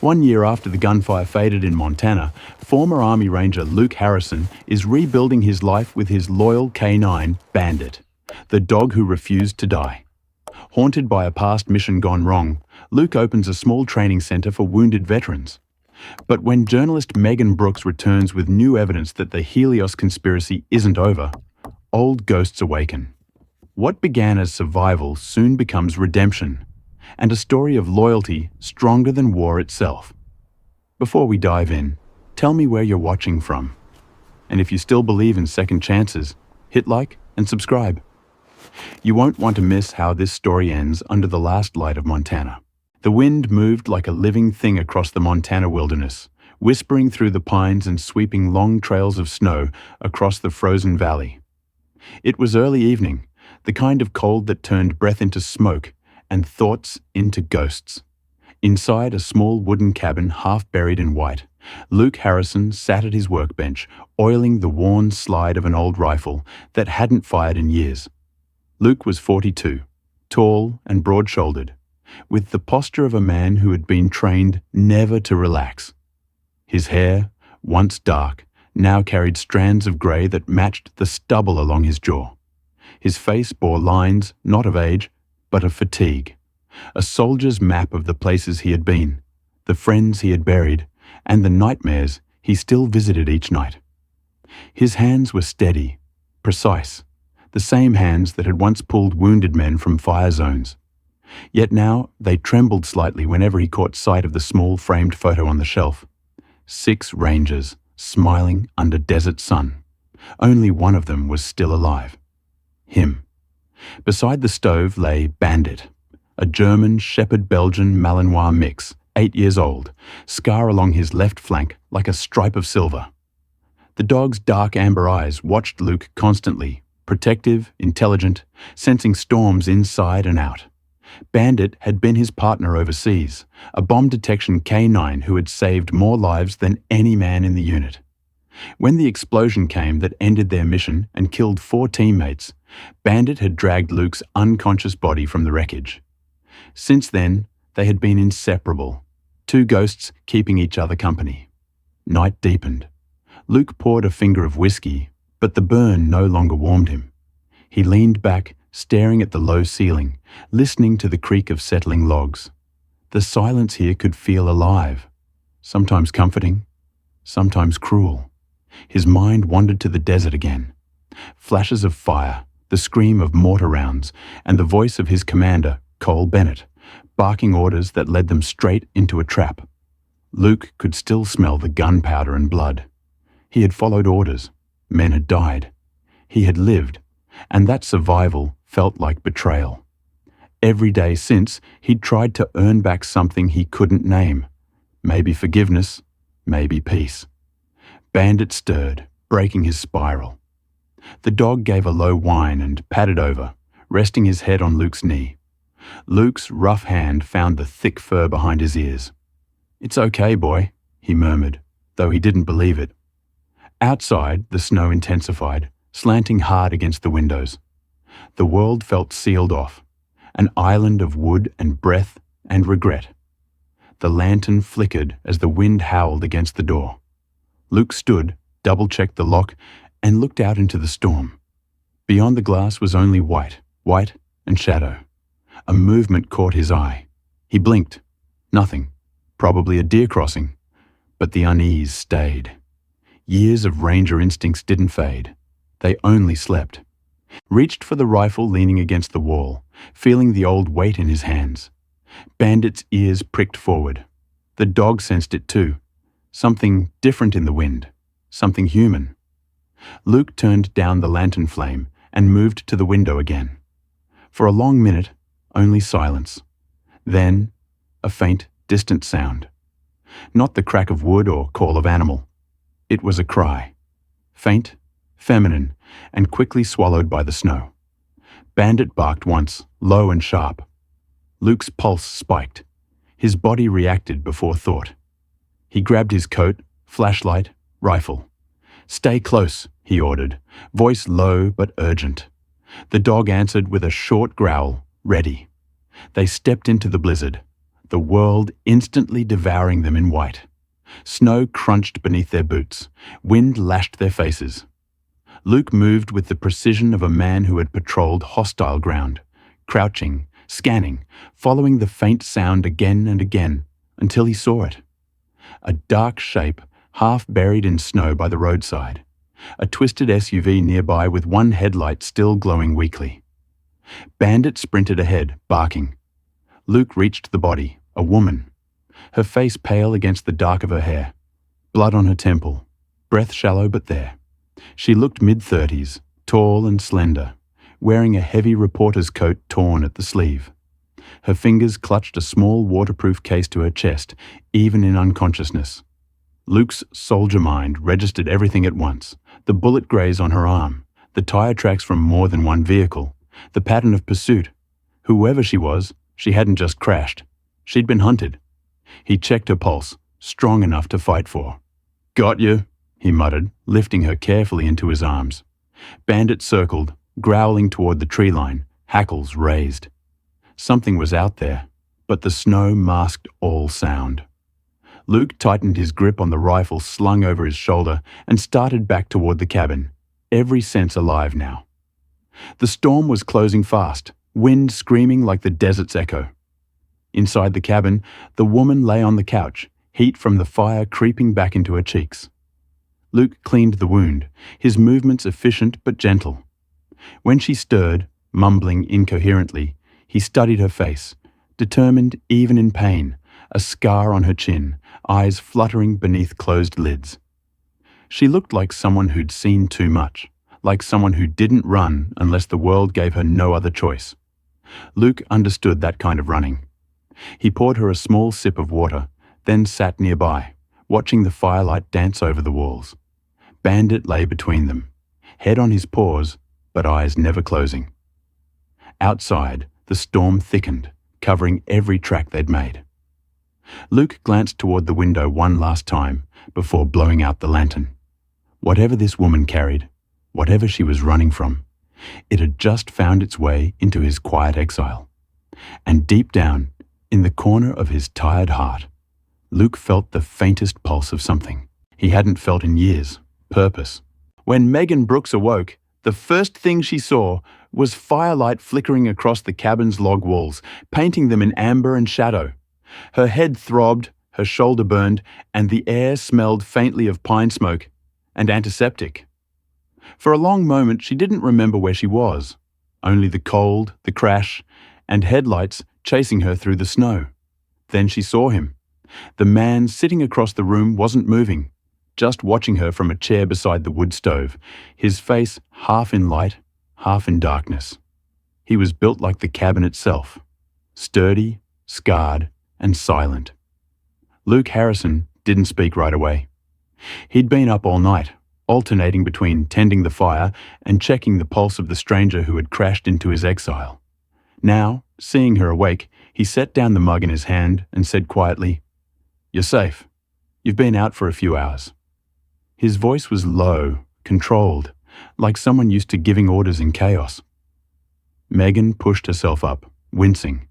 One year after the gunfire faded in Montana, former Army Ranger Luke Harrison is rebuilding his life with his loyal K9 Bandit, the dog who refused to die. Haunted by a past mission gone wrong, Luke opens a small training center for wounded veterans. But when journalist Megan Brooks returns with new evidence that the Helios conspiracy isn't over, old ghosts awaken. What began as survival soon becomes redemption, and a story of loyalty stronger than war itself. Before we dive in, tell me where you're watching from. And if you still believe in second chances, hit like and subscribe. You won't want to miss how this story ends under the last light of Montana. The wind moved like a living thing across the Montana wilderness, whispering through the pines and sweeping long trails of snow across the frozen valley. It was early evening, the kind of cold that turned breath into smoke and thoughts into ghosts. Inside a small wooden cabin half buried in white, Luke Harrison sat at his workbench, oiling the worn slide of an old rifle that hadn't fired in years. Luke was 42, tall and broad-shouldered, with the posture of a man who had been trained never to relax. His hair, once dark, now carried strands of grey that matched the stubble along his jaw. His face bore lines not of age, but of fatigue, a soldier's map of the places he had been, the friends he had buried, and the nightmares he still visited each night. His hands were steady, precise, the same hands that had once pulled wounded men from fire zones. Yet now they trembled slightly whenever he caught sight of the small framed photo on the shelf. 6 rangers, smiling under desert sun. Only one of them was still alive. Him. Beside the stove lay Bandit, a German Shepherd-Belgian Malinois mix, 8 years old, scar along his left flank like a stripe of silver. The dog's dark amber eyes watched Luke constantly, protective, intelligent, sensing storms inside and out. Bandit had been his partner overseas, a bomb detection K9 who had saved more lives than any man in the unit. When the explosion came that ended their mission and killed 4 teammates, Bandit had dragged Luke's unconscious body from the wreckage. Since then, they had been inseparable, 2 ghosts keeping each other company. Night deepened. Luke poured a finger of whiskey, but the burn no longer warmed him. He leaned back, staring at the low ceiling, listening to the creak of settling logs. The silence here could feel alive, sometimes comforting, sometimes cruel. His mind wandered to the desert again. Flashes of fire, the scream of mortar rounds, and the voice of his commander, Cole Bennett, barking orders that led them straight into a trap. Luke could still smell the gunpowder and blood. He had followed orders. Men had died. He had lived, and that survival felt like betrayal. Every day since, he'd tried to earn back something he couldn't name. Maybe forgiveness, maybe peace. Bandit stirred, breaking his spiral. The dog gave a low whine and padded over, resting his head on Luke's knee. Luke's rough hand found the thick fur behind his ears. "It's okay, boy," he murmured, though he didn't believe it. Outside, the snow intensified, slanting hard against the windows. The world felt sealed off, an island of wood and breath and regret. The lantern flickered as the wind howled against the door. Luke stood, double-checked the lock, and looked out into the storm. Beyond the glass was only white and shadow. A movement caught his eye. He blinked. Nothing. Probably a deer crossing. But the unease stayed. Years of ranger instincts didn't fade. They only slept. Reached for the rifle leaning against the wall, feeling the old weight in his hands. Bandit's ears pricked forward. The dog sensed it too. Something different in the wind. Something human. Luke turned down the lantern flame and moved to the window again. For a long minute, only silence. Then, a faint, distant sound. Not the crack of wood or call of animal. It was a cry. Faint, feminine, and quickly swallowed by the snow. Bandit barked once, low and sharp. Luke's pulse spiked. His body reacted before thought. He grabbed his coat, flashlight, rifle. "Stay close," he ordered, voice low but urgent. The dog answered with a short growl, ready. They stepped into the blizzard. the world instantly devouring them in white. Snow crunched beneath their boots. Wind lashed their faces. Luke moved with the precision of a man who had patrolled hostile ground, crouching, scanning, following the faint sound again and again, until he saw it. A dark shape, half buried in snow by the roadside. A twisted SUV nearby with one headlight still glowing weakly. Bandit sprinted ahead, barking. Luke reached the body, a woman. Her face pale against the dark of her hair. Blood on her temple. Breath shallow but there. She looked mid-30s, tall and slender, wearing a heavy reporter's coat torn at the sleeve. Her fingers clutched a small waterproof case to her chest, even in unconsciousness. Luke's soldier mind registered everything at once. The bullet graze on her arm, the tire tracks from more than one vehicle, the pattern of pursuit. Whoever she was, she hadn't just crashed. She'd been hunted. He checked her pulse, strong enough to fight for. "Got you," he muttered, lifting her carefully into his arms. Bandit circled, growling toward the tree line, hackles raised. Something was out there, but the snow masked all sound. Luke tightened his grip on the rifle slung over his shoulder and started back toward the cabin, every sense alive now. The storm was closing fast, wind screaming like the desert's echo. Inside the cabin, the woman lay on the couch, heat from the fire creeping back into her cheeks. Luke cleaned the wound, his movements efficient but gentle. When she stirred, mumbling incoherently, he studied her face, determined even in pain, a scar on her chin, eyes fluttering beneath closed lids. She looked like someone who'd seen too much, like someone who didn't run unless the world gave her no other choice. Luke understood that kind of running. He poured her a small sip of water, then sat nearby, watching the firelight dance over the walls. Bandit lay between them, head on his paws, but eyes never closing. Outside, the storm thickened, covering every track they'd made. Luke glanced toward the window one last time before blowing out the lantern. Whatever this woman carried, whatever she was running from, it had just found its way into his quiet exile. And deep down, in the corner of his tired heart, Luke felt the faintest pulse of something he hadn't felt in years, purpose. When Megan Brooks awoke, the first thing she saw was firelight flickering across the cabin's log walls, painting them in amber and shadow. Her head throbbed, her shoulder burned, and the air smelled faintly of pine smoke and antiseptic. For a long moment, she didn't remember where she was, only the cold, the crash, and headlights chasing her through the snow. Then she saw him. The man sitting across the room wasn't moving, just watching her from a chair beside the wood stove, his face half in light, half in darkness. He was built like the cabin itself, sturdy, scarred, and silent. Luke Harrison didn't speak right away. He'd been up all night, alternating between tending the fire and checking the pulse of the stranger who had crashed into his exile. Now, seeing her awake, he set down the mug in his hand and said quietly, "You're safe. You've been out for a few hours." His voice was low, controlled, like someone used to giving orders in chaos. Megan pushed herself up, wincing.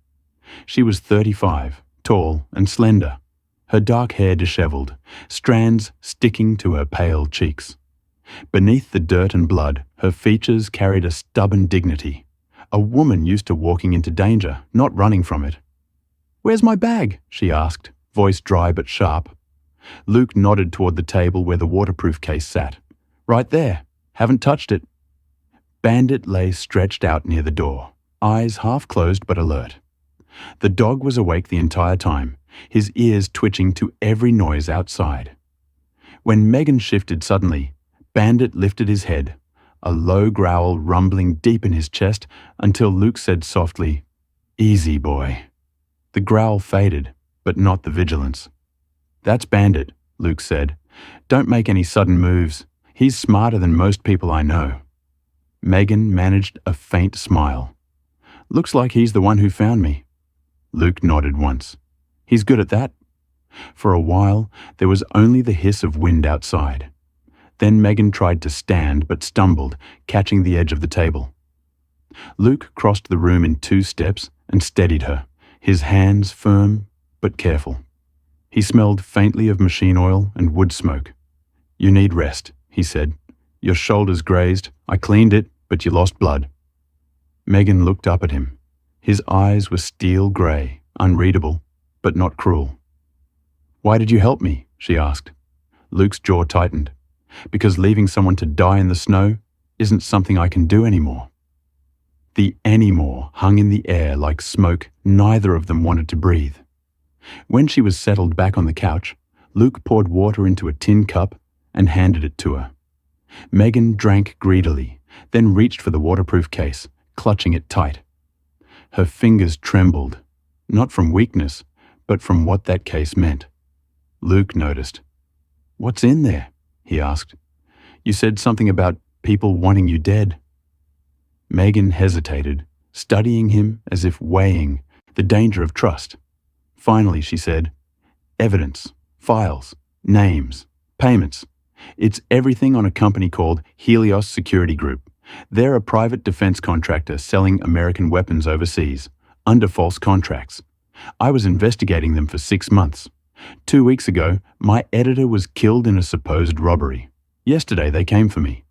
She was 35, tall and slender, her dark hair disheveled, strands sticking to her pale cheeks. Beneath the dirt and blood, her features carried a stubborn dignity. A woman used to walking into danger, not running from it. "Where's my bag?" she asked, voice dry but sharp. Luke nodded toward the table where the waterproof case sat. "Right there. Haven't touched it." Bandit lay stretched out near the door, eyes half closed but alert. The dog was awake the entire time, his ears twitching to every noise outside. When Megan shifted suddenly, Bandit lifted his head, a low growl rumbling deep in his chest until Luke said softly, "Easy, boy." The growl faded, but not the vigilance. "That's Bandit," Luke said. "Don't make any sudden moves. He's smarter than most people I know." Megan managed a faint smile. "Looks like he's the one who found me." Luke nodded once. "He's good at that." For a while, there was only the hiss of wind outside. Then Megan tried to stand but stumbled, catching the edge of the table. Luke crossed the room in 2 steps and steadied her, his hands firm, but careful. He smelled faintly of machine oil and wood smoke. "You need rest," he said. "Your shoulder's grazed. I cleaned it, but you lost blood." Megan looked up at him. His eyes were steel grey, unreadable, but not cruel. "Why did you help me?" she asked. Luke's jaw tightened. "Because leaving someone to die in the snow isn't something I can do anymore." The anymore hung in the air like smoke neither of them wanted to breathe. When she was settled back on the couch, Luke poured water into a tin cup and handed it to her. Megan drank greedily, then reached for the waterproof case, clutching it tight. Her fingers trembled, not from weakness, but from what that case meant. Luke noticed. "What's in there?" he asked. "You said something about people wanting you dead." Megan hesitated, studying him as if weighing the danger of trust. Finally, she said, "Evidence, files, names, payments. It's everything on a company called Helios Security Group. They're a private defense contractor selling American weapons overseas, under false contracts. I was investigating them for 6 months. 2 weeks ago, my editor was killed in a supposed robbery. Yesterday, they came for me."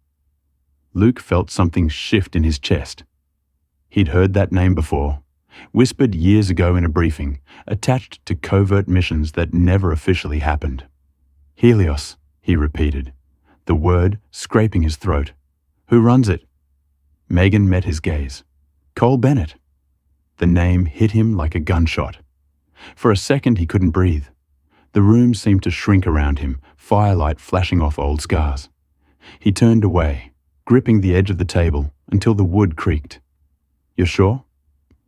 Luke felt something shift in his chest. He'd heard that name before, whispered years ago in a briefing, attached to covert missions that never officially happened. "Helios," he repeated, the word scraping his throat. "Who runs it?" Megan met his gaze. "Cole Bennett." The name hit him like a gunshot. For a second he couldn't breathe. The room seemed to shrink around him, firelight flashing off old scars. He turned away, gripping the edge of the table until the wood creaked. "You're sure?"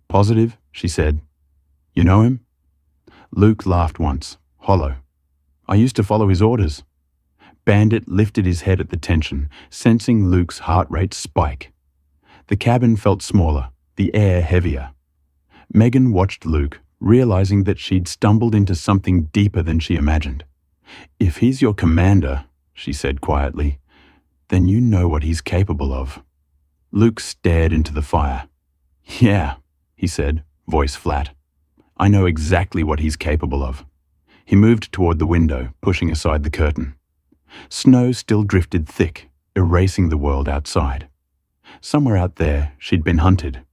"Positive," she said. "You know him?" Luke laughed once, hollow. "I used to follow his orders." Bandit lifted his head at the tension, sensing Luke's heart rate spike. The cabin felt smaller, the air heavier. Megan watched Luke, realizing that she'd stumbled into something deeper than she imagined. "If he's your commander," she said quietly, "then you know what he's capable of." Luke stared into the fire. "Yeah," he said, voice flat. "I know exactly what he's capable of." He moved toward the window, pushing aside the curtain. Snow still drifted thick, erasing the world outside. Somewhere out there, she'd been hunted.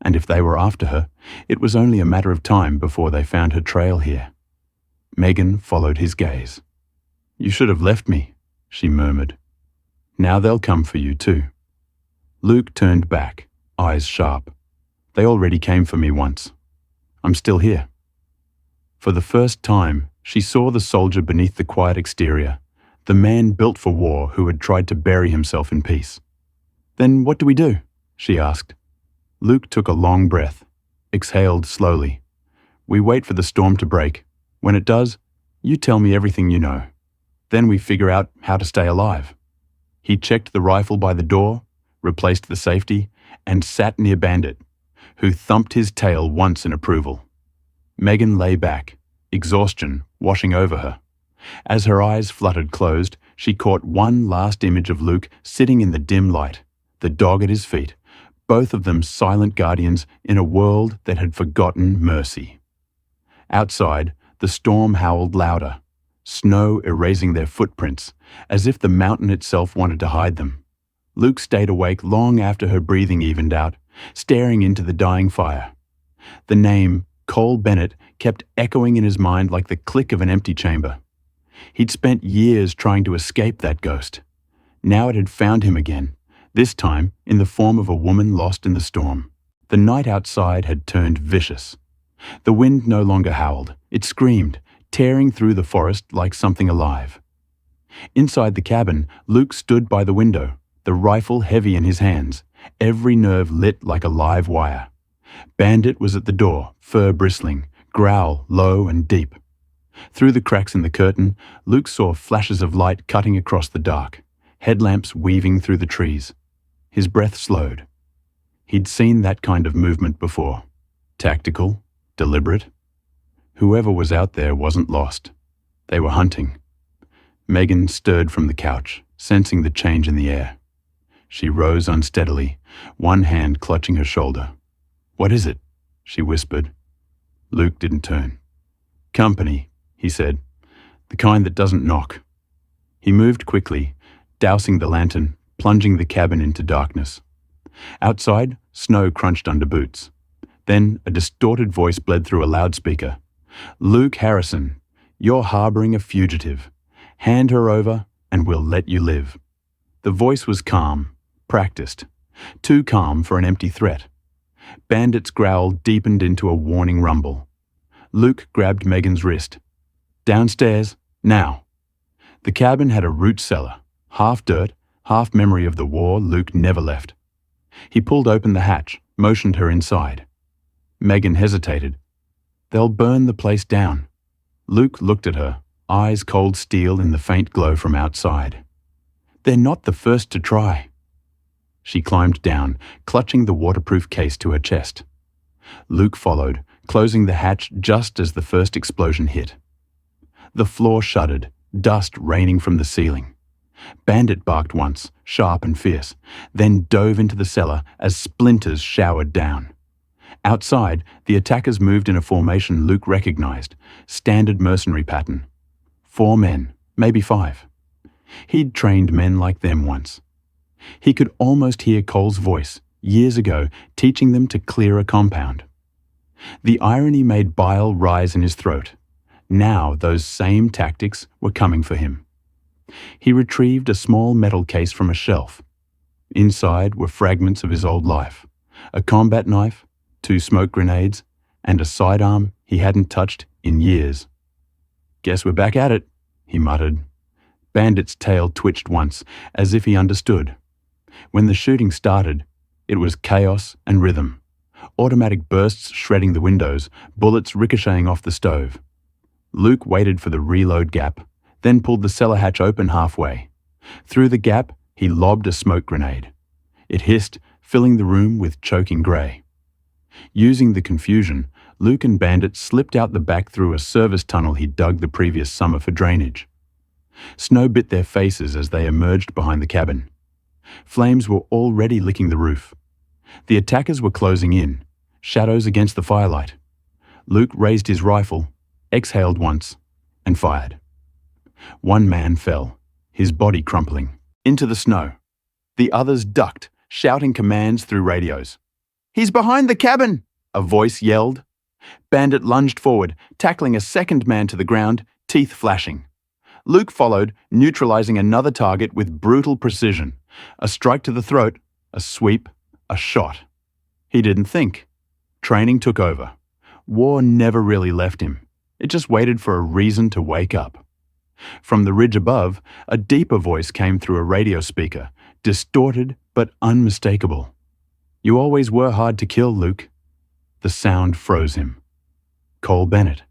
And if they were after her, it was only a matter of time before they found her trail here. Megan followed his gaze. "You should have left me," she murmured. "Now they'll come for you too." Luke turned back, eyes sharp. "They already came for me once. I'm still here." For the first time, she saw the soldier beneath the quiet exterior, the man built for war who had tried to bury himself in peace. "Then what do we do?" she asked. Luke took a long breath, exhaled slowly. "We wait for the storm to break. When it does, you tell me everything you know. Then we figure out how to stay alive." He checked the rifle by the door, replaced the safety, and sat near Bandit, who thumped his tail once in approval. Megan lay back, exhaustion washing over her. As her eyes fluttered closed, she caught one last image of Luke sitting in the dim light, the dog at his feet, both of them silent guardians in a world that had forgotten mercy. Outside, the storm howled louder, snow erasing their footprints, as if the mountain itself wanted to hide them. Luke stayed awake long after her breathing evened out, staring into the dying fire. The name, Cole Bennett, kept echoing in his mind like the click of an empty chamber. He'd spent years trying to escape that ghost. Now it had found him again, this time in the form of a woman lost in the storm. The night outside had turned vicious. The wind no longer howled. It screamed, tearing through the forest like something alive. Inside the cabin, Luke stood by the window, the rifle heavy in his hands, every nerve lit like a live wire. Bandit was at the door, fur bristling, growl low and deep. Through the cracks in the curtain, Luke saw flashes of light cutting across the dark, headlamps weaving through the trees. His breath slowed. He'd seen that kind of movement before. Tactical, deliberate. Whoever was out there wasn't lost. They were hunting. Megan stirred from the couch, sensing the change in the air. She rose unsteadily, one hand clutching her shoulder. "What is it?" she whispered. Luke didn't turn. Company, he said. The kind that doesn't knock. He moved quickly, dousing the lantern, plunging the cabin into darkness. Outside, snow crunched under boots. Then a distorted voice bled through a loudspeaker. Luke Harrison, you're harboring a fugitive. Hand her over and we'll let you live. The voice was calm, practiced. Too calm for an empty threat. Bandit's growl deepened into a warning rumble. Luke grabbed Megan's wrist. Downstairs, now. The cabin had a root cellar, half dirt, half memory of the war Luke never left. He pulled open the hatch, motioned her inside. Megan hesitated. They'll burn the place down. Luke looked at her, eyes cold steel in the faint glow from outside. They're not the first to try. She climbed down, clutching the waterproof case to her chest. Luke followed, closing the hatch just as the first explosion hit. The floor shuddered, dust raining from the ceiling. Bandit barked once, sharp and fierce, then dove into the cellar as splinters showered down. Outside, the attackers moved in a formation Luke recognized, standard mercenary pattern. 4 men, maybe 5. He'd trained men like them once. He could almost hear Cole's voice, years ago, teaching them to clear a compound. The irony made bile rise in his throat. Now those same tactics were coming for him. He retrieved a small metal case from a shelf. Inside were fragments of his old life, a combat knife, 2 smoke grenades, and a sidearm he hadn't touched in years. Guess we're back at it, he muttered. Bandit's tail twitched once, as if he understood. When the shooting started, it was chaos and rhythm. Automatic bursts shredding the windows, bullets ricocheting off the stove. Luke waited for the reload gap, then pulled the cellar hatch open halfway. Through the gap, he lobbed a smoke grenade. It hissed, filling the room with choking grey. Using the confusion, Luke and Bandit slipped out the back through a service tunnel he'd dug the previous summer for drainage. Snow bit their faces as they emerged behind the cabin. Flames were already licking the roof. The attackers were closing in, shadows against the firelight. Luke raised his rifle, exhaled once, and fired. 1 man fell, his body crumpling, into the snow. The others ducked, shouting commands through radios. "He's behind the cabin!" a voice yelled. Bandit lunged forward, tackling a second man to the ground, teeth flashing. Luke followed, neutralizing another target with brutal precision. A strike to the throat, a sweep, a shot. He didn't think. Training took over. War never really left him. It just waited for a reason to wake up. From the ridge above, a deeper voice came through a radio speaker, distorted but unmistakable. "You always were hard to kill, Luke." The sound froze him. Cole Bennett.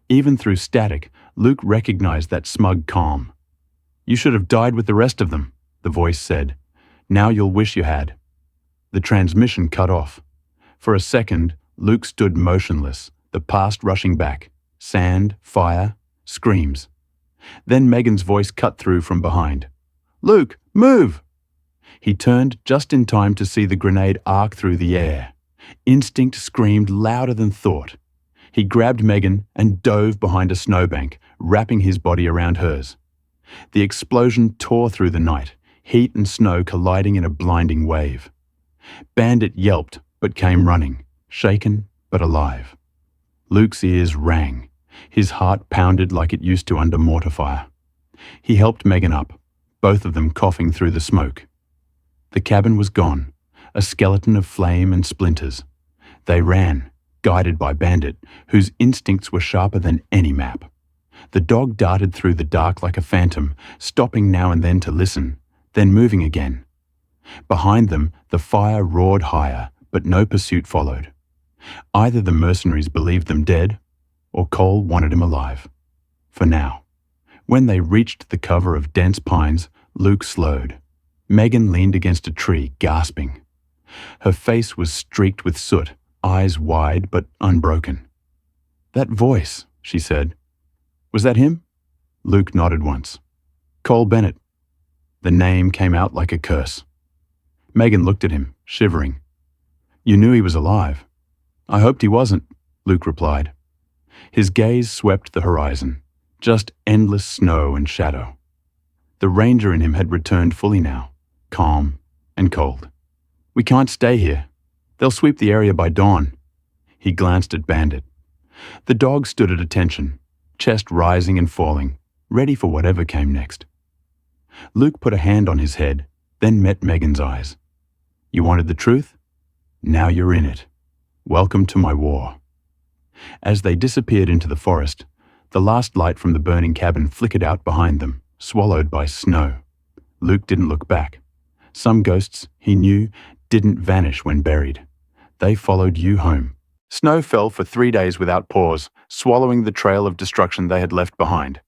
Even through static, Luke recognized that smug calm. "You should have died with the rest of them," the voice said. "Now you'll wish you had." The transmission cut off. For a second, Luke stood motionless, the past rushing back. Sand, fire, screams. Then Megan's voice cut through from behind. "Luke, move!" He turned just in time to see the grenade arc through the air. Instinct screamed louder than thought. He grabbed Megan and dove behind a snowbank, wrapping his body around hers. The explosion tore through the night, heat and snow colliding in a blinding wave. Bandit yelped, but came running, shaken but alive. Luke's ears rang. His heart pounded like it used to under mortar fire. He helped Megan up, both of them coughing through the smoke. The cabin was gone, a skeleton of flame and splinters. They ran, guided by Bandit, whose instincts were sharper than any map. The dog darted through the dark like a phantom, stopping now and then to listen, then moving again. Behind them, the fire roared higher, but no pursuit followed. Either the mercenaries believed them dead, or Cole wanted him alive. For now. When they reached the cover of dense pines, Luke slowed. Megan leaned against a tree, gasping. Her face was streaked with soot, eyes wide but unbroken. "That voice," she said. "Was that him?" Luke nodded once. "Cole Bennett." The name came out like a curse. Megan looked at him, shivering. "You knew he was alive." "I hoped he wasn't," Luke replied. His gaze swept the horizon, just endless snow and shadow. The ranger in him had returned fully now, calm and cold. "We can't stay here. They'll sweep the area by dawn." He glanced at Bandit. The dog stood at attention, chest rising and falling, ready for whatever came next. Luke put a hand on his head, then met Megan's eyes. "You wanted the truth? Now you're in it. Welcome to my war." As they disappeared into the forest, the last light from the burning cabin flickered out behind them, swallowed by snow. Luke didn't look back. Some ghosts, he knew, didn't vanish when buried. They followed you home. Snow fell for 3 days without pause, swallowing the trail of destruction they had left behind.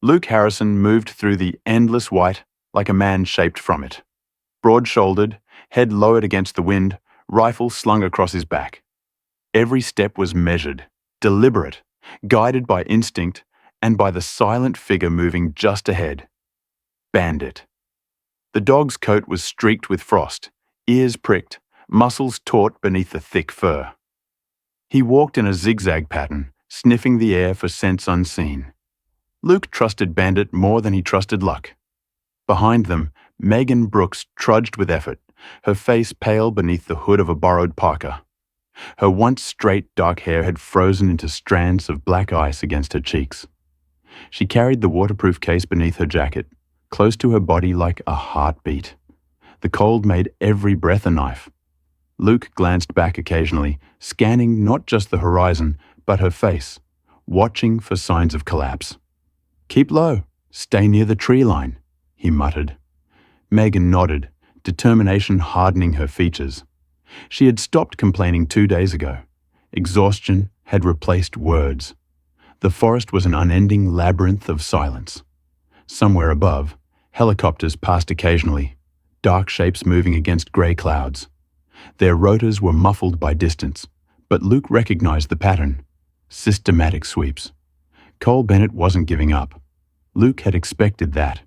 Luke Harrison moved through the endless white like a man shaped from it. Broad-shouldered, head lowered against the wind, rifle slung across his back. Every step was measured, deliberate, guided by instinct and by the silent figure moving just ahead. Bandit. The dog's coat was streaked with frost, ears pricked, muscles taut beneath the thick fur. He walked in a zigzag pattern, sniffing the air for scents unseen. Luke trusted Bandit more than he trusted luck. Behind them, Megan Brooks trudged with effort, her face pale beneath the hood of a borrowed parka. Her once straight dark hair had frozen into strands of black ice against her cheeks. She carried the waterproof case beneath her jacket, close to her body like a heartbeat. The cold made every breath a knife. Luke glanced back occasionally, scanning not just the horizon, but her face, watching for signs of collapse. "Keep low. Stay near the tree line," he muttered. Megan nodded, determination hardening her features. She had stopped complaining 2 days ago. Exhaustion had replaced words. The forest was an unending labyrinth of silence. Somewhere above, helicopters passed occasionally, dark shapes moving against grey clouds. Their rotors were muffled by distance, but Luke recognized the pattern. Systematic sweeps. Cole Bennett wasn't giving up. Luke had expected that.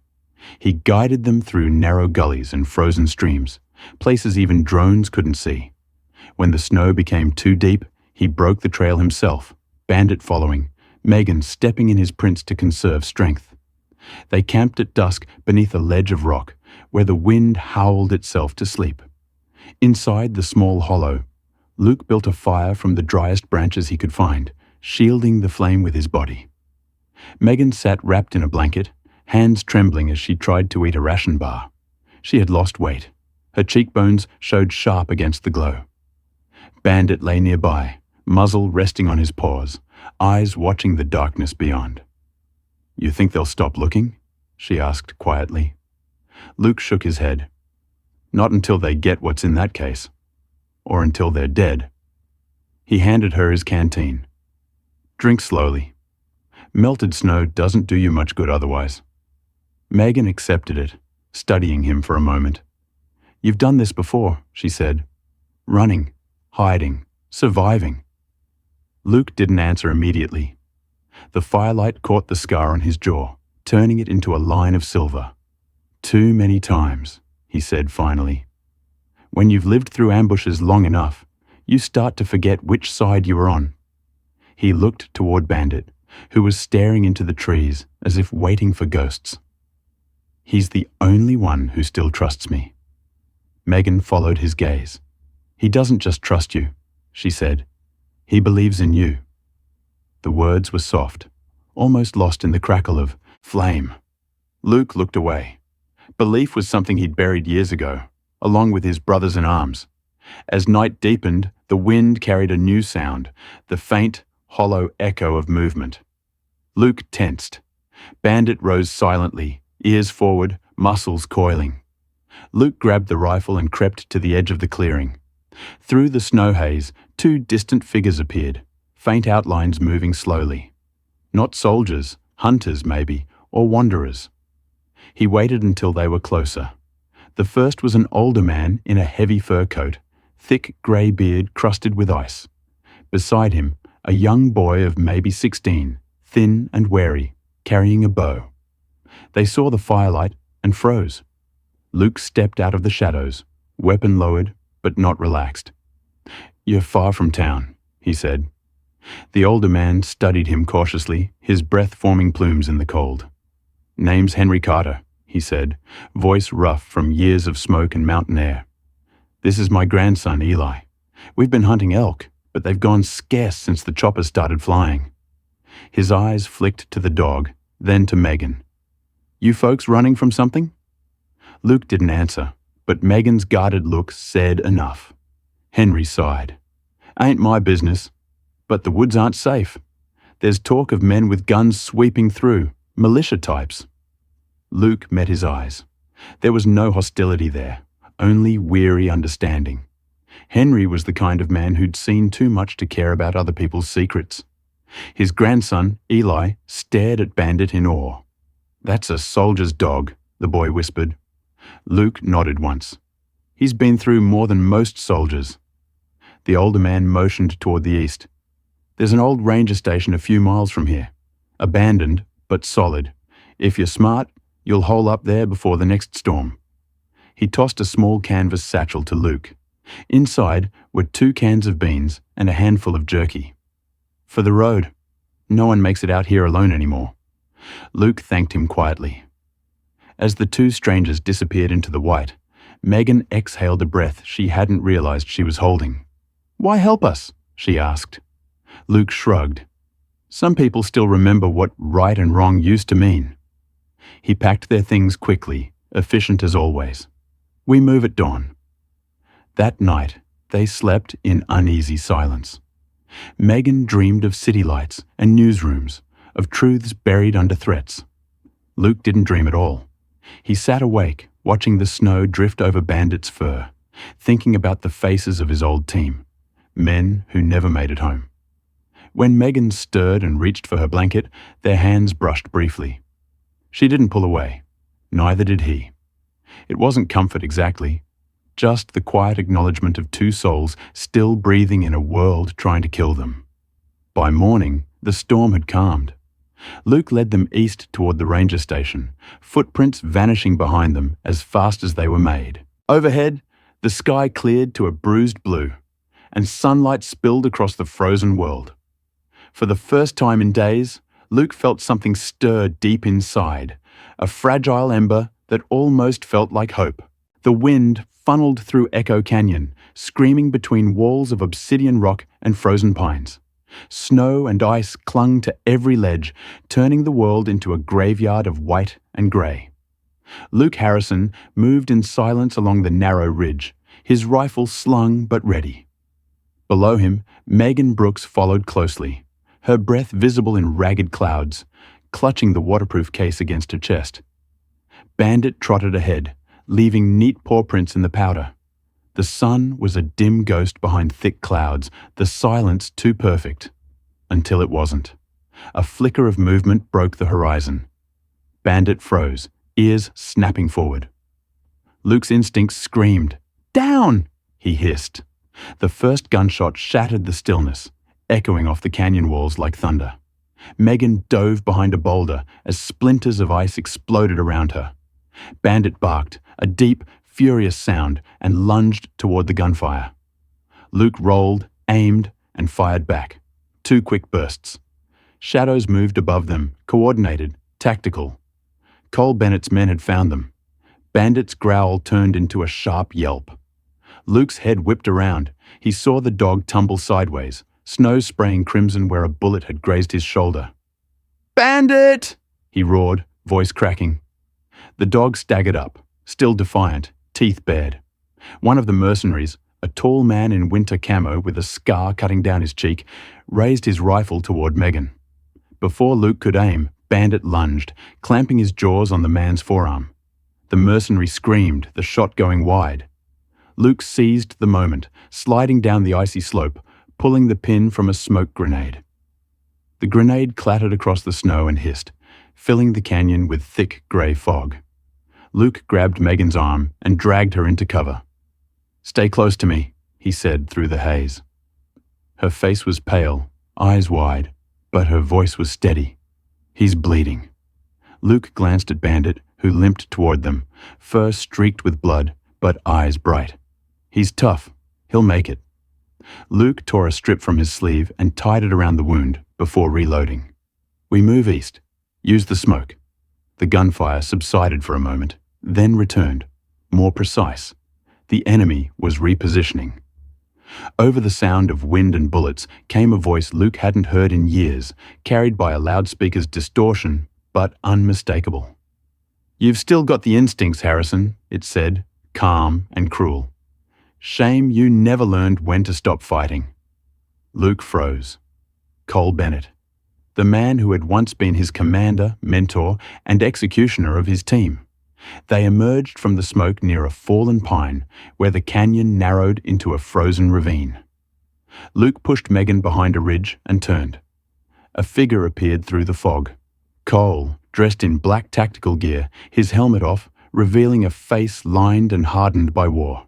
He guided them through narrow gullies and frozen streams, places even drones couldn't see. When the snow became too deep, he broke the trail himself, Bandit following, Megan stepping in his prints to conserve strength. They camped at dusk beneath a ledge of rock, where the wind howled itself to sleep. Inside the small hollow, Luke built a fire from the driest branches he could find, shielding the flame with his body. Megan sat wrapped in a blanket, hands trembling as she tried to eat a ration bar. She had lost weight. Her cheekbones showed sharp against the glow. Bandit lay nearby, muzzle resting on his paws, eyes watching the darkness beyond. "You think they'll stop looking?" she asked quietly. Luke shook his head. "Not until they get what's in that case. Or until they're dead." He handed her his canteen. "Drink slowly. Melted snow doesn't do you much good otherwise." Megan accepted it, studying him for a moment. "You've done this before," she said. "Running, hiding, surviving." Luke didn't answer immediately. The firelight caught the scar on his jaw, turning it into a line of silver. "Too many times," he said finally. "When you've lived through ambushes long enough, you start to forget which side you were on." He looked toward Bandit, who was staring into the trees as if waiting for ghosts. "He's the only one who still trusts me." Megan followed his gaze. "He doesn't just trust you," she said. "He believes in you." The words were soft, almost lost in the crackle of flame. Luke looked away. Belief was something he'd buried years ago, along with his brothers in arms. As night deepened, the wind carried a new sound, the faint, hollow echo of movement. Luke tensed. Bandit rose silently, ears forward, muscles coiling. Luke grabbed the rifle and crept to the edge of the clearing. Through the snow haze, 2 distant figures appeared, faint outlines moving slowly. Not soldiers, hunters maybe, or wanderers. He waited until they were closer. The first was an older man in a heavy fur coat, thick grey beard crusted with ice. Beside him, a young boy of maybe 16, thin and wary, carrying a bow. They saw the firelight and froze. Luke stepped out of the shadows, weapon lowered, but not relaxed. "You're far from town," he said. The older man studied him cautiously, his breath forming plumes in the cold. "Name's Henry Carter," he said, voice rough from years of smoke and mountain air. "This is my grandson, Eli. We've been hunting elk, but they've gone scarce since the choppers started flying." His eyes flicked to the dog, then to Megan. "You folks running from something?" Luke didn't answer, but Megan's guarded look said enough. Henry sighed. "Ain't my business. But the woods aren't safe. There's talk of men with guns sweeping through, militia types." Luke met his eyes. There was no hostility there, only weary understanding. Henry was the kind of man who'd seen too much to care about other people's secrets. His grandson, Eli, stared at Bandit in awe. "That's a soldier's dog," the boy whispered. Luke nodded once. "He's been through more than most soldiers." The older man motioned toward the east. "There's an old ranger station a few miles from here. Abandoned, but solid. If you're smart, you'll hole up there before the next storm." He tossed a small canvas satchel to Luke. Inside were 2 cans of beans and a handful of jerky. "For the road. No one makes it out here alone anymore." Luke thanked him quietly. As the 2 strangers disappeared into the white, Megan exhaled a breath she hadn't realized she was holding. "Why help us?" she asked. Luke shrugged. "Some people still remember what right and wrong used to mean." He packed their things quickly, efficient as always. "We move at dawn." That night, they slept in uneasy silence. Megan dreamed of city lights and newsrooms, of truths buried under threats. Luke didn't dream at all. He sat awake, watching the snow drift over Bandit's fur, thinking about the faces of his old team, men who never made it home. When Megan stirred and reached for her blanket, their hands brushed briefly. She didn't pull away. Neither did he. It wasn't comfort exactly, just the quiet acknowledgement of 2 souls still breathing in a world trying to kill them. By morning, the storm had calmed. Luke led them east toward the ranger station, footprints vanishing behind them as fast as they were made. Overhead, the sky cleared to a bruised blue, and sunlight spilled across the frozen world. For the first time in days, Luke felt something stir deep inside, a fragile ember that almost felt like hope. The wind funneled through Echo Canyon, screaming between walls of obsidian rock and frozen pines. Snow and ice clung to every ledge, turning the world into a graveyard of white and grey. Luke Harrison moved in silence along the narrow ridge, his rifle slung but ready. Below him, Megan Brooks followed closely, her breath visible in ragged clouds, clutching the waterproof case against her chest. Bandit trotted ahead, leaving neat paw prints in the powder. The sun was a dim ghost behind thick clouds, the silence too perfect. Until it wasn't. A flicker of movement broke the horizon. Bandit froze, ears snapping forward. Luke's instincts screamed. "Down!" he hissed. The first gunshot shattered the stillness, echoing off the canyon walls like thunder. Megan dove behind a boulder as splinters of ice exploded around her. Bandit barked, a deep, furious sound, and lunged toward the gunfire. Luke rolled, aimed, and fired back. 2 quick bursts. Shadows moved above them, coordinated, tactical. Cole Bennett's men had found them. Bandit's growl turned into a sharp yelp. Luke's head whipped around. He saw the dog tumble sideways, snow spraying crimson where a bullet had grazed his shoulder. "Bandit!" he roared, voice cracking. The dog staggered up, still defiant, teeth bared. One of the mercenaries, a tall man in winter camo with a scar cutting down his cheek, raised his rifle toward Megan. Before Luke could aim, Bandit lunged, clamping his jaws on the man's forearm. The mercenary screamed, the shot going wide. Luke seized the moment, sliding down the icy slope, pulling the pin from a smoke grenade. The grenade clattered across the snow and hissed, filling the canyon with thick grey fog. Luke grabbed Megan's arm and dragged her into cover. "Stay close to me," he said through the haze. Her face was pale, eyes wide, but her voice was steady. "He's bleeding." Luke glanced at Bandit, who limped toward them, fur streaked with blood, but eyes bright. "He's tough. He'll make it." Luke tore a strip from his sleeve and tied it around the wound before reloading. We move east. Use the smoke. The gunfire subsided for a moment, then returned, more precise. The enemy was repositioning. Over the sound of wind and bullets came a voice Luke hadn't heard in years, carried by a loudspeaker's distortion, but unmistakable. "You've still got the instincts, Harrison," it said, calm and cruel. "Shame you never learned when to stop fighting." Luke froze. Cole Bennett, the man who had once been his commander, mentor, and executioner of his team. They emerged from the smoke near a fallen pine, where the canyon narrowed into a frozen ravine. Luke pushed Megan behind a ridge and turned. A figure appeared through the fog. Cole, dressed in black tactical gear, his helmet off, revealing a face lined and hardened by war.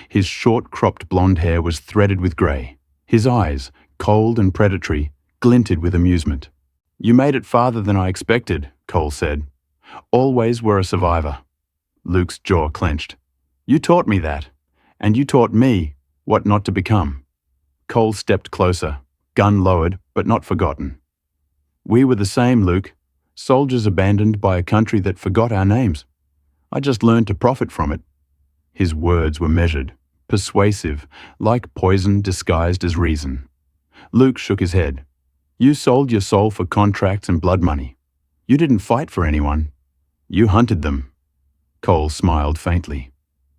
His short-cropped blonde hair was threaded with grey. His eyes, cold and predatory, glinted with amusement. "You made it farther than I expected," Cole said. "Always were a survivor." Luke's jaw clenched. "You taught me that, and you taught me what not to become." Cole stepped closer, gun lowered but not forgotten. "We were the same, Luke. Soldiers abandoned by a country that forgot our names. I just learned to profit from it." His words were measured, persuasive, like poison disguised as reason. Luke shook his head. "You sold your soul for contracts and blood money. You didn't fight for anyone. You hunted them." Cole smiled faintly.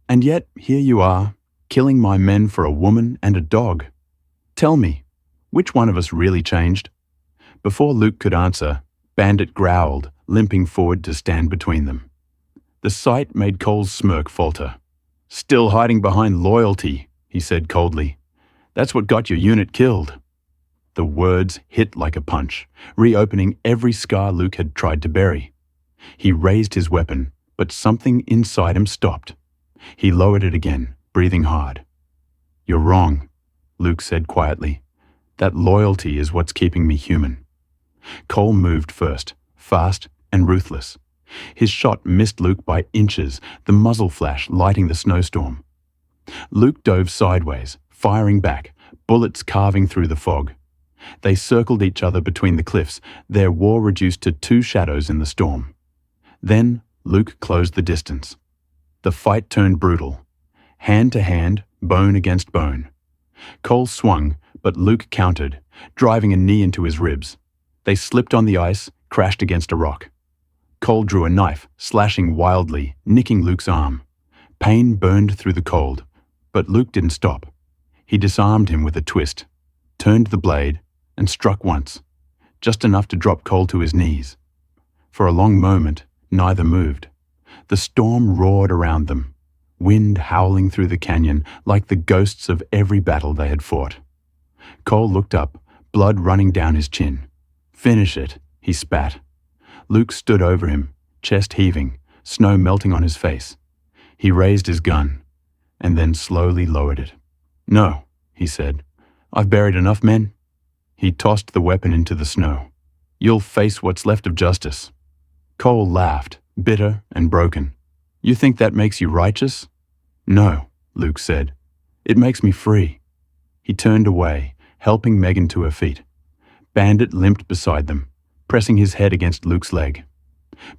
"And yet, here you are, killing my men for a woman and a dog. Tell me, which one of us really changed?" Before Luke could answer, Bandit growled, limping forward to stand between them. The sight made Cole's smirk falter. "Still hiding behind loyalty," he said coldly. "That's what got your unit killed." The words hit like a punch, reopening every scar Luke had tried to bury. He raised his weapon, but something inside him stopped. He lowered it again, breathing hard. "You're wrong," Luke said quietly. "That loyalty is what's keeping me human." Cole moved first, fast and ruthless. His shot missed Luke by inches, the muzzle flash lighting the snowstorm. Luke dove sideways, firing back, bullets carving through the fog. They circled each other between the cliffs, their war reduced to two shadows in the storm. Then Luke closed the distance. The fight turned brutal. Hand to hand, bone against bone. Cole swung, but Luke countered, driving a knee into his ribs. They slipped on the ice, crashed against a rock. Cole drew a knife, slashing wildly, nicking Luke's arm. Pain burned through the cold, but Luke didn't stop. He disarmed him with a twist, turned the blade, and struck once, just enough to drop Cole to his knees. For a long moment, neither moved. The storm roared around them, wind howling through the canyon like the ghosts of every battle they had fought. Cole looked up, blood running down his chin. "Finish it," he spat. Luke stood over him, chest heaving, snow melting on his face. He raised his gun, and then slowly lowered it. "No," he said. "I've buried enough men." He tossed the weapon into the snow. "You'll face what's left of justice." Cole laughed, bitter and broken. "You think that makes you righteous?" "No," Luke said. "It makes me free." He turned away, helping Megan to her feet. Bandit limped beside them, pressing his head against Luke's leg.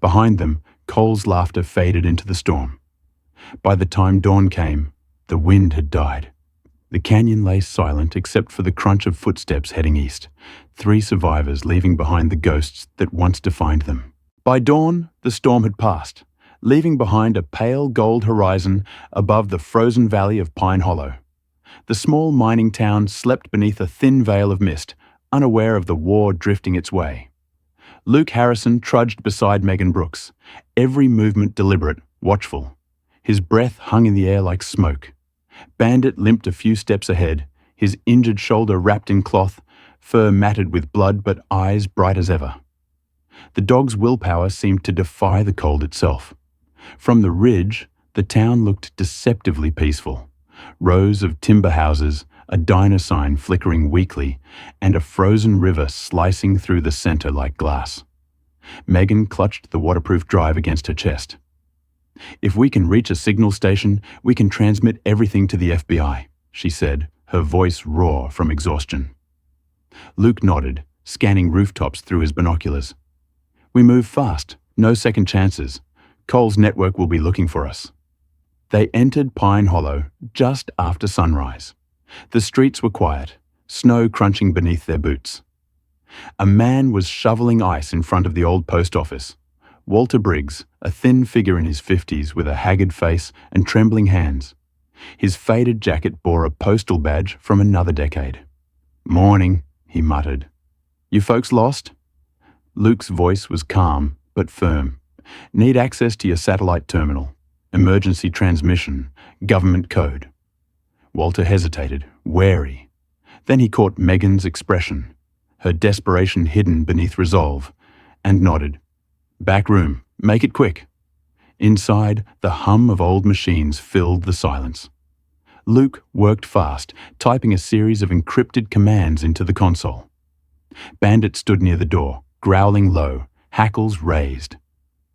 Behind them, Cole's laughter faded into the storm. By the time dawn came, the wind had died. The canyon lay silent except for the crunch of footsteps heading east, 3 survivors leaving behind the ghosts that once defined them. By dawn, the storm had passed, leaving behind a pale gold horizon above the frozen valley of Pine Hollow. The small mining town slept beneath a thin veil of mist, unaware of the war drifting its way. Luke Harrison trudged beside Megan Brooks, every movement deliberate, watchful. His breath hung in the air like smoke. Bandit limped a few steps ahead, his injured shoulder wrapped in cloth, fur matted with blood but eyes bright as ever. The dog's willpower seemed to defy the cold itself. From the ridge, the town looked deceptively peaceful. Rows of timber houses, a diner sign flickering weakly, and a frozen river slicing through the center like glass. Megan clutched the waterproof drive against her chest. "If we can reach a signal station, we can transmit everything to the FBI," she said, her voice raw from exhaustion. Luke nodded, scanning rooftops through his binoculars. "We move fast, no second chances. Cole's network will be looking for us." They entered Pine Hollow just after sunrise. The streets were quiet, snow crunching beneath their boots. A man was shoveling ice in front of the old post office. Walter Briggs, a thin figure in his 50s with a haggard face and trembling hands. His faded jacket bore a postal badge from another decade. "Morning," he muttered. "You folks lost?" Luke's voice was calm but firm. "Need access to your satellite terminal. Emergency transmission. Government code." Walter hesitated, wary. Then he caught Megan's expression, her desperation hidden beneath resolve, and nodded. "Back room. Make it quick." Inside, the hum of old machines filled the silence. Luke worked fast, typing a series of encrypted commands into the console. Bandit stood near the door, growling low, hackles raised.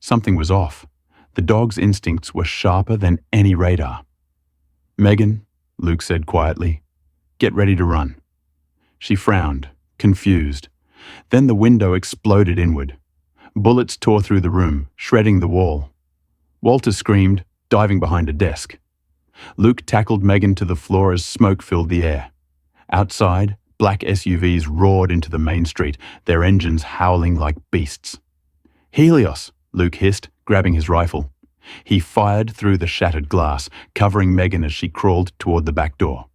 Something was off. The dog's instincts were sharper than any radar. "Megan," Luke said quietly, "get ready to run." She frowned, confused. Then the window exploded inward. Bullets tore through the room, shredding the wall. Walter screamed, diving behind a desk. Luke tackled Megan to the floor as smoke filled the air. Outside, black SUVs roared into the main street, their engines howling like beasts. "Helios!" Luke hissed, grabbing his rifle. He fired through the shattered glass, covering Megan as she crawled toward the back door.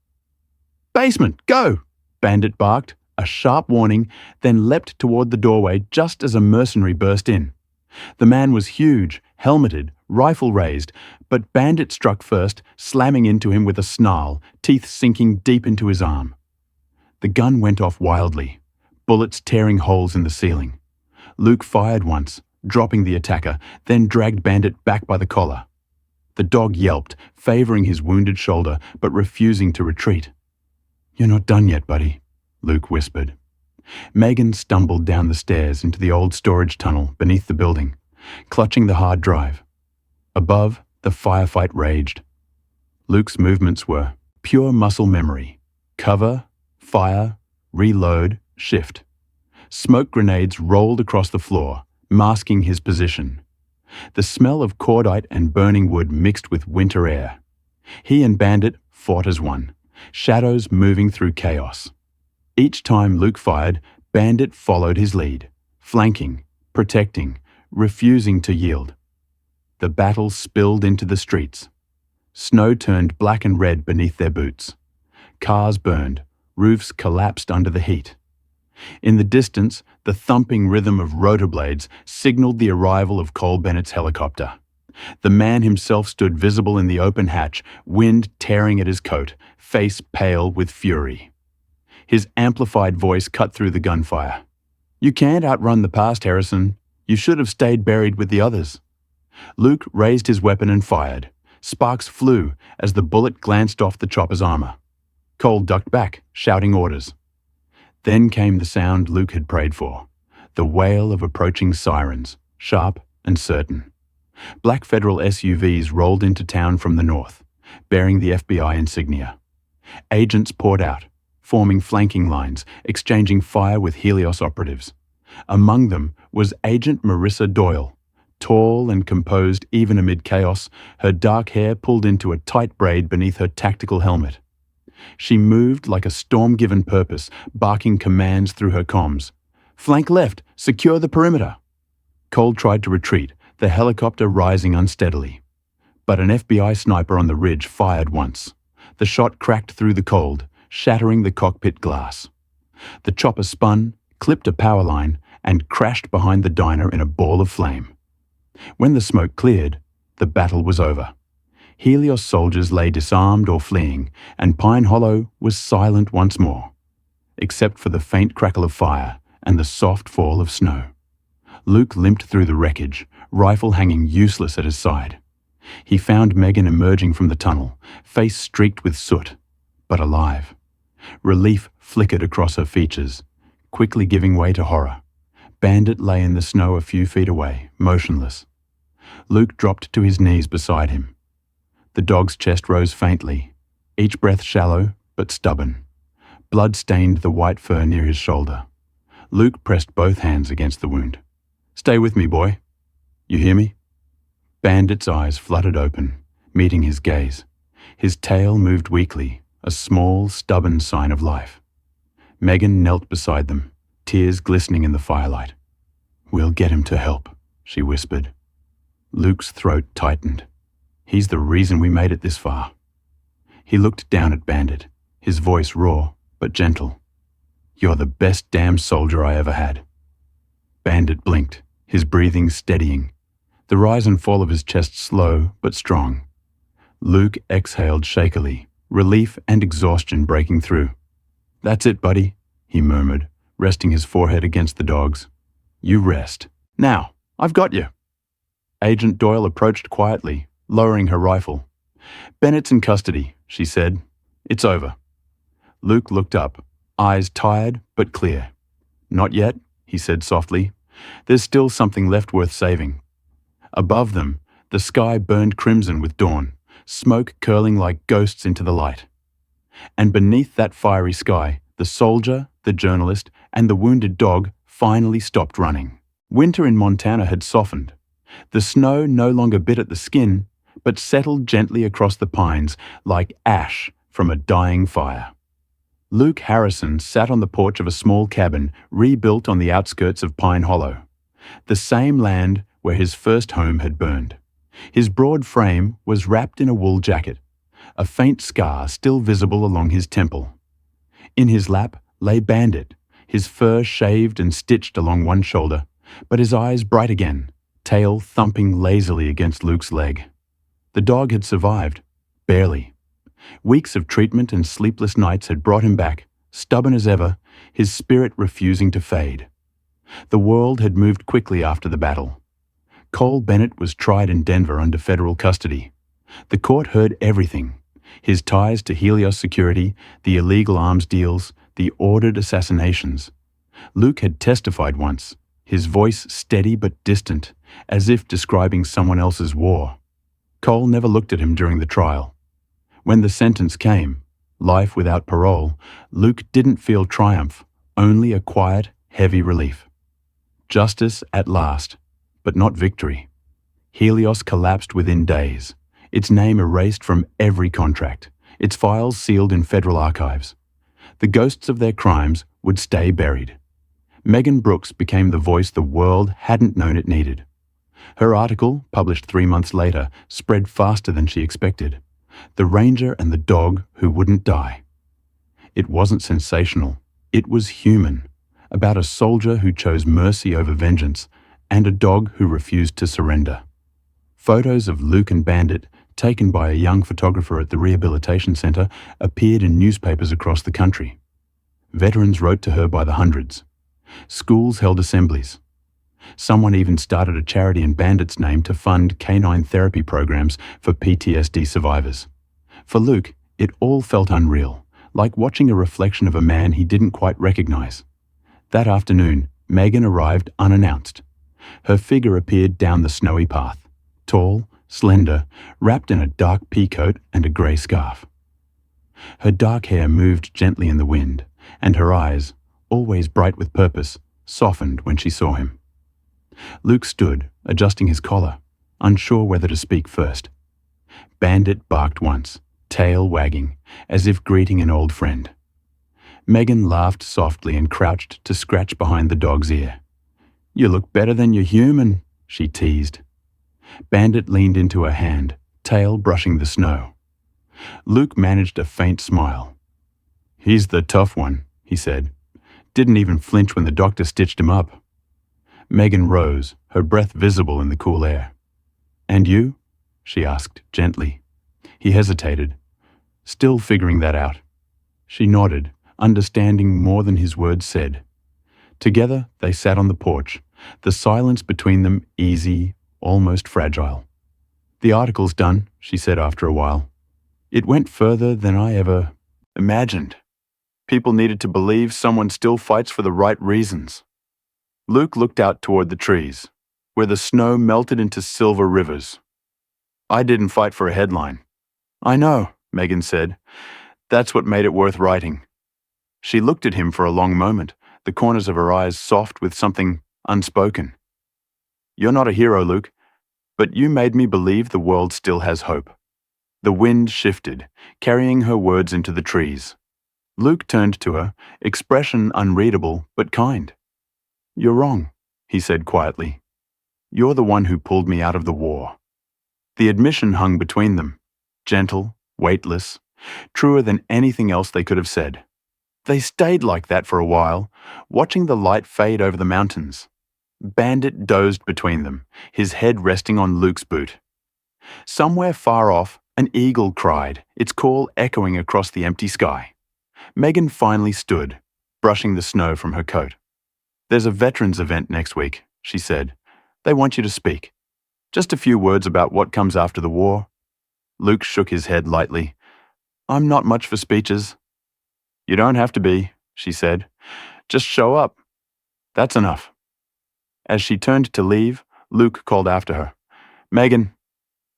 "Basement, go!" Bandit barked, a sharp warning, then leapt toward the doorway just as a mercenary burst in. The man was huge, helmeted, rifle raised, but Bandit struck first, slamming into him with a snarl, teeth sinking deep into his arm. The gun went off wildly, bullets tearing holes in the ceiling. Luke fired once, dropping the attacker, then dragged Bandit back by the collar. The dog yelped, favoring his wounded shoulder, but refusing to retreat. "You're not done yet, buddy," Luke whispered. Megan stumbled down the stairs into the old storage tunnel beneath the building, clutching the hard drive. Above, the firefight raged. Luke's movements were pure muscle memory. Cover, fire, reload, shift. Smoke grenades rolled across the floor, masking his position. The smell of cordite and burning wood mixed with winter air. He and Bandit fought as one, shadows moving through chaos. Each time Luke fired, Bandit followed his lead, flanking, protecting, refusing to yield. The battle spilled into the streets. Snow turned black and red beneath their boots. Cars burned, roofs collapsed under the heat. In the distance, the thumping rhythm of rotor blades signaled the arrival of Cole Bennett's helicopter. The man himself stood visible in the open hatch, wind tearing at his coat, face pale with fury. His amplified voice cut through the gunfire. "You can't outrun the past, Harrison. You should have stayed buried with the others." Luke raised his weapon and fired. Sparks flew as the bullet glanced off the chopper's armor. Cole ducked back, shouting orders. Then came the sound Luke had prayed for, the wail of approaching sirens, sharp and certain. Black federal SUVs rolled into town from the north, bearing the FBI insignia. Agents poured out, forming flanking lines, exchanging fire with Helios operatives. Among them was Agent Marissa Doyle, tall and composed even amid chaos, her dark hair pulled into a tight braid beneath her tactical helmet. She moved like a storm given purpose, barking commands through her comms. "Flank left, secure the perimeter." Cole tried to retreat, the helicopter rising unsteadily. But an FBI sniper on the ridge fired once. The shot cracked through the cold, shattering the cockpit glass. The chopper spun, clipped a power line, and crashed behind the diner in a ball of flame. When the smoke cleared, the battle was over. Helios soldiers lay disarmed or fleeing, and Pine Hollow was silent once more, except for the faint crackle of fire and the soft fall of snow. Luke limped through the wreckage, rifle hanging useless at his side. He found Megan emerging from the tunnel, face streaked with soot, but alive. Relief flickered across her features, quickly giving way to horror. Bandit lay in the snow a few feet away, motionless. Luke dropped to his knees beside him. The dog's chest rose faintly, each breath shallow but stubborn. Blood stained the white fur near his shoulder. Luke pressed both hands against the wound. "Stay with me, boy. You hear me?" Bandit's eyes fluttered open, meeting his gaze. His tail moved weakly, a small, stubborn sign of life. Megan knelt beside them, tears glistening in the firelight. "We'll get him to help," she whispered. Luke's throat tightened. "He's the reason we made it this far." He looked down at Bandit, his voice raw but gentle. "You're the best damn soldier I ever had." Bandit blinked, his breathing steadying, the rise and fall of his chest slow but strong. Luke exhaled shakily, relief and exhaustion breaking through. "That's it, buddy," he murmured, resting his forehead against the dog's. "You rest. Now, I've got you." Agent Doyle approached quietly, lowering her rifle. "Bennett's in custody," she said. "It's over." Luke looked up, eyes tired but clear. "Not yet," he said softly. "There's still something left worth saving." Above them, the sky burned crimson with dawn, smoke curling like ghosts into the light. And beneath that fiery sky, the soldier, the journalist, and the wounded dog finally stopped running. Winter in Montana had softened. The snow no longer bit at the skin, but settled gently across the pines like ash from a dying fire. Luke Harrison sat on the porch of a small cabin rebuilt on the outskirts of Pine Hollow, the same land where his first home had burned. His broad frame was wrapped in a wool jacket, a faint scar still visible along his temple. In his lap lay Bandit, his fur shaved and stitched along one shoulder, but his eyes bright again, tail thumping lazily against Luke's leg. The dog had survived, barely. Weeks of treatment and sleepless nights had brought him back, stubborn as ever, his spirit refusing to fade. The world had moved quickly after the battle. Cole Bennett was tried in Denver under federal custody. The court heard everything: his ties to Helios security, the illegal arms deals, the ordered assassinations. Luke had testified once, his voice steady but distant, as if describing someone else's war. Cole never looked at him during the trial. When the sentence came, life without parole, Luke didn't feel triumph, only a quiet, heavy relief. Justice at last, but not victory. Helios collapsed within days, its name erased from every contract, its files sealed in federal archives. The ghosts of their crimes would stay buried. Megan Brooks became the voice the world hadn't known it needed. Her article, published 3 months later, spread faster than she expected. The Ranger and the Dog Who Wouldn't Die. It wasn't sensational. It was human, about a soldier who chose mercy over vengeance and a dog who refused to surrender. Photos of Luke and Bandit, taken by a young photographer at the rehabilitation center, appeared in newspapers across the country. Veterans wrote to her by the hundreds. Schools held assemblies. Someone even started a charity in Bandit's name to fund K9 therapy programs for PTSD survivors. For Luke, it all felt unreal, like watching a reflection of a man he didn't quite recognize. That afternoon, Megan arrived unannounced. Her figure appeared down the snowy path, tall, slender, wrapped in a dark peacoat and a grey scarf. Her dark hair moved gently in the wind, and her eyes, always bright with purpose, softened when she saw him. Luke stood, adjusting his collar, unsure whether to speak first. Bandit barked once, tail wagging, as if greeting an old friend. Megan laughed softly and crouched to scratch behind the dog's ear. "You look better than you're human," she teased. Bandit leaned into her hand, tail brushing the snow. Luke managed a faint smile. "He's the tough one," he said. "Didn't even flinch when the doctor stitched him up." Megan rose, her breath visible in the cool air. "And you?" she asked gently. He hesitated, still figuring that out. She nodded, understanding more than his words said. Together they sat on the porch, the silence between them easy, almost fragile. "The article's done," she said after a while. "It went further than I ever imagined. People needed to believe someone still fights for the right reasons." Luke looked out toward the trees, where the snow melted into silver rivers. "I didn't fight for a headline." "I know," Megan said. That's what made it worth writing. She looked at him for a long moment, the corners of her eyes soft with something unspoken. You're not a hero, Luke, but you made me believe the world still has hope. The wind shifted, carrying her words into the trees. Luke turned to her, expression unreadable but kind. You're wrong, he said quietly. You're the one who pulled me out of the war. The admission hung between them, gentle, weightless, truer than anything else they could have said. They stayed like that for a while, watching the light fade over the mountains. Bandit dozed between them, his head resting on Luke's boot. Somewhere far off, an eagle cried, its call echoing across the empty sky. Megan finally stood, brushing the snow from her coat. There's a veterans event next week, she said. They want you to speak. Just a few words about what comes after the war. Luke shook his head lightly. I'm not much for speeches. You don't have to be, she said. Just show up. That's enough. As she turned to leave, Luke called after her. Megan.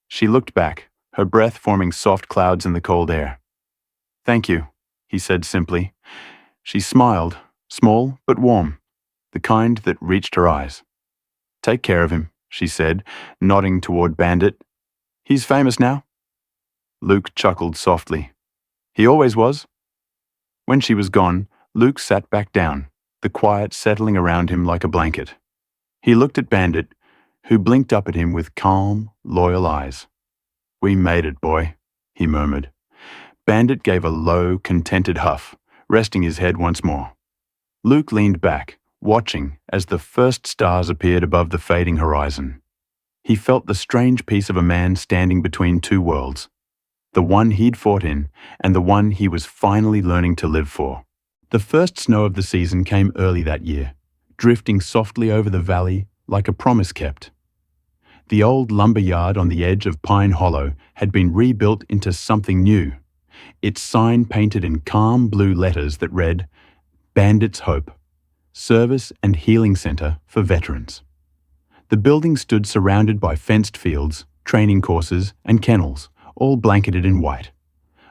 She looked back, her breath forming soft clouds in the cold air. Thank you, he said simply. She smiled, small but warm, the kind that reached her eyes. Take care of him, she said, nodding toward Bandit. He's famous now? Luke chuckled softly. He always was. When she was gone, Luke sat back down, the quiet settling around him like a blanket. He looked at Bandit, who blinked up at him with calm, loyal eyes. We made it, boy, he murmured. Bandit gave a low, contented huff, resting his head once more. Luke leaned back, watching as the first stars appeared above the fading horizon. He felt the strange peace of a man standing between two worlds, the one he'd fought in and the one he was finally learning to live for. The first snow of the season came early that year, drifting softly over the valley like a promise kept. The old lumber yard on the edge of Pine Hollow had been rebuilt into something new, its sign painted in calm blue letters that read, Bandit's Hope, Service and Healing Center for Veterans. The building stood surrounded by fenced fields, training courses, and kennels, all blanketed in white.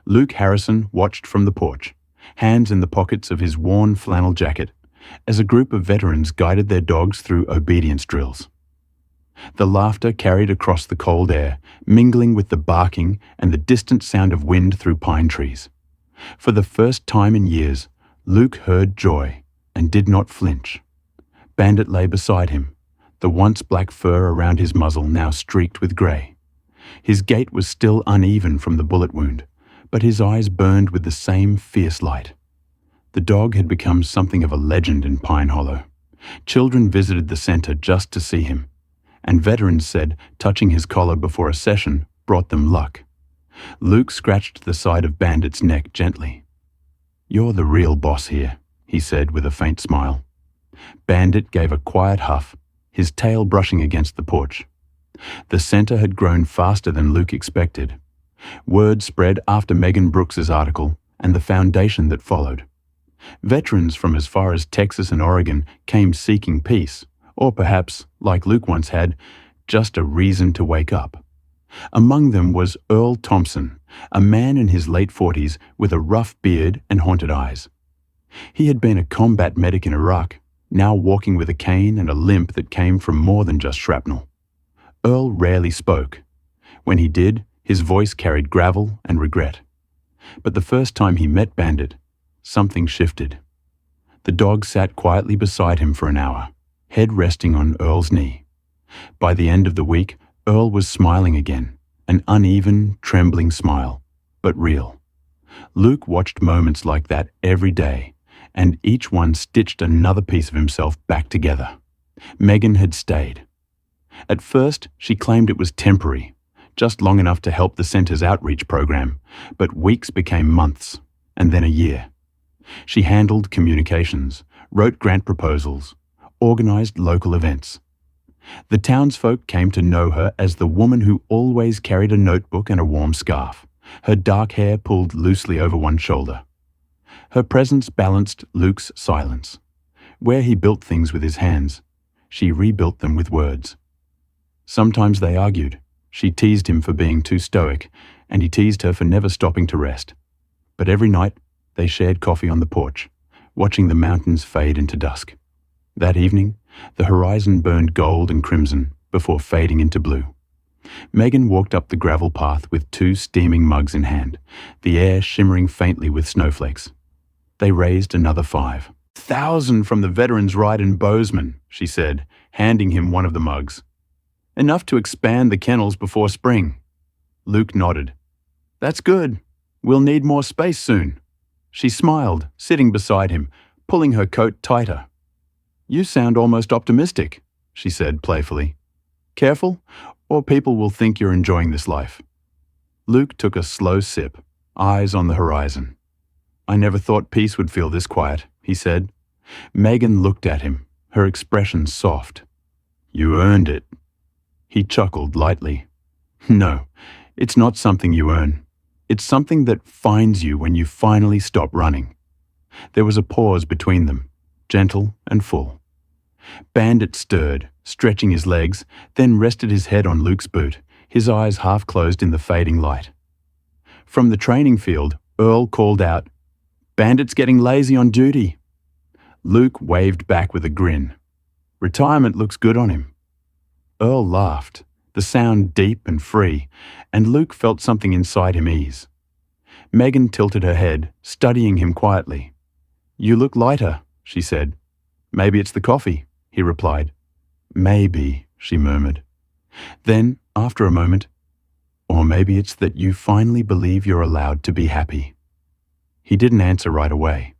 Luke Harrison watched from the porch, hands in the pockets of his worn flannel jacket, as a group of veterans guided their dogs through obedience drills. The laughter carried across the cold air, mingling with the barking and the distant sound of wind through pine trees. For the first time in years, Luke heard joy and did not flinch. Bandit lay beside him, the once black fur around his muzzle now streaked with grey. His gait was still uneven from the bullet wound, but his eyes burned with the same fierce light. The dog had become something of a legend in Pine Hollow. Children visited the center just to see him, and veterans said touching his collar before a session brought them luck. Luke scratched the side of Bandit's neck gently. You're the real boss here, he said with a faint smile. Bandit gave a quiet huff, his tail brushing against the porch. The center had grown faster than Luke expected. Word spread after Megan Brooks's article and the foundation that followed. Veterans from as far as Texas and Oregon came seeking peace, or perhaps, like Luke once had, just a reason to wake up. Among them was Earl Thompson, a man in his late 40s with a rough beard and haunted eyes. He had been a combat medic in Iraq, now walking with a cane and a limp that came from more than just shrapnel. Earl rarely spoke. When he did, his voice carried gravel and regret. But the first time he met Bandit, something shifted. The dog sat quietly beside him for an hour, head resting on Earl's knee. By the end of the week, Earl was smiling again, an uneven, trembling smile, but real. Luke watched moments like that every day, and each one stitched another piece of himself back together. Megan had stayed. At first, she claimed it was temporary, just long enough to help the center's outreach program, but weeks became months, and then a year. She handled communications, wrote grant proposals, organized local events. The townsfolk came to know her as the woman who always carried a notebook and a warm scarf, her dark hair pulled loosely over one shoulder. Her presence balanced Luke's silence. Where he built things with his hands, she rebuilt them with words. Sometimes they argued. She teased him for being too stoic, and he teased her for never stopping to rest. But every night, they shared coffee on the porch, watching the mountains fade into dusk. That evening, the horizon burned gold and crimson before fading into blue. Megan walked up the gravel path with 2 steaming mugs in hand, the air shimmering faintly with snowflakes. They raised another 5,000 from the veterans' ride in Bozeman, she said, handing him one of the mugs. Enough to expand the kennels before spring. Luke nodded. That's good. We'll need more space soon. She smiled, sitting beside him, pulling her coat tighter. You sound almost optimistic, she said playfully. Careful, or people will think you're enjoying this life. Luke took a slow sip, eyes on the horizon. I never thought peace would feel this quiet, he said. Megan looked at him, her expression soft. You earned it. He chuckled lightly. No, it's not something you earn. It's something that finds you when you finally stop running. There was a pause between them, gentle and full. Bandit stirred, stretching his legs, then rested his head on Luke's boot, his eyes half closed in the fading light. From the training field, Earl called out, Bandit's getting lazy on duty. Luke waved back with a grin. Retirement looks good on him. Earl laughed, the sound deep and free, and Luke felt something inside him ease. Megan tilted her head, studying him quietly. You look lighter, she said. Maybe it's the coffee, he replied. Maybe, she murmured. Then, after a moment, or maybe it's that you finally believe you're allowed to be happy. He didn't answer right away.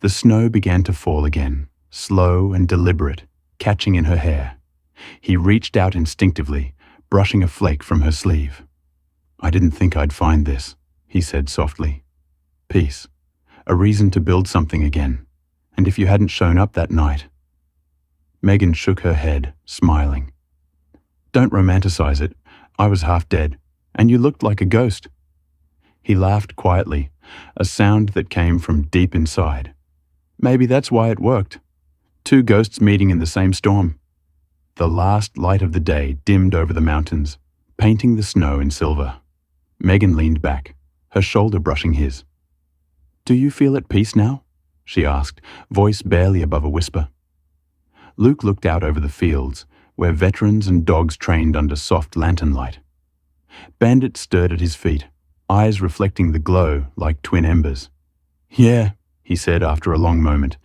The snow began to fall again, slow and deliberate, catching in her hair. He reached out instinctively, brushing a flake from her sleeve. I didn't think I'd find this, he said softly. Peace. A reason to build something again. And if you hadn't shown up that night. Megan shook her head, smiling. Don't romanticize it. I was half dead, and you looked like a ghost. He laughed quietly, a sound that came from deep inside. Maybe that's why it worked. 2 ghosts meeting in the same storm. The last light of the day dimmed over the mountains, painting the snow in silver. Megan leaned back, her shoulder brushing his. Do you feel at peace now? She asked, voice barely above a whisper. Luke looked out over the fields, where veterans and dogs trained under soft lantern light. Bandit stirred at his feet, eyes reflecting the glow like twin embers. Yeah, he said after a long moment,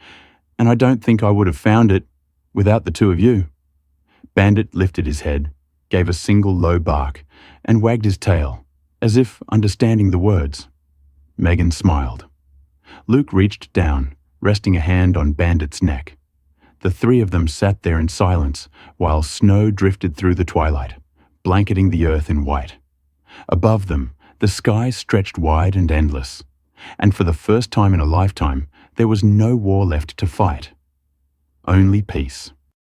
and I don't think I would have found it without the 2 of you. Bandit lifted his head, gave a single low bark, and wagged his tail, as if understanding the words. Megan smiled. Luke reached down, resting a hand on Bandit's neck. The 3 of them sat there in silence while snow drifted through the twilight, blanketing the earth in white. Above them, the sky stretched wide and endless, and for the first time in a lifetime, there was no war left to fight. Only peace.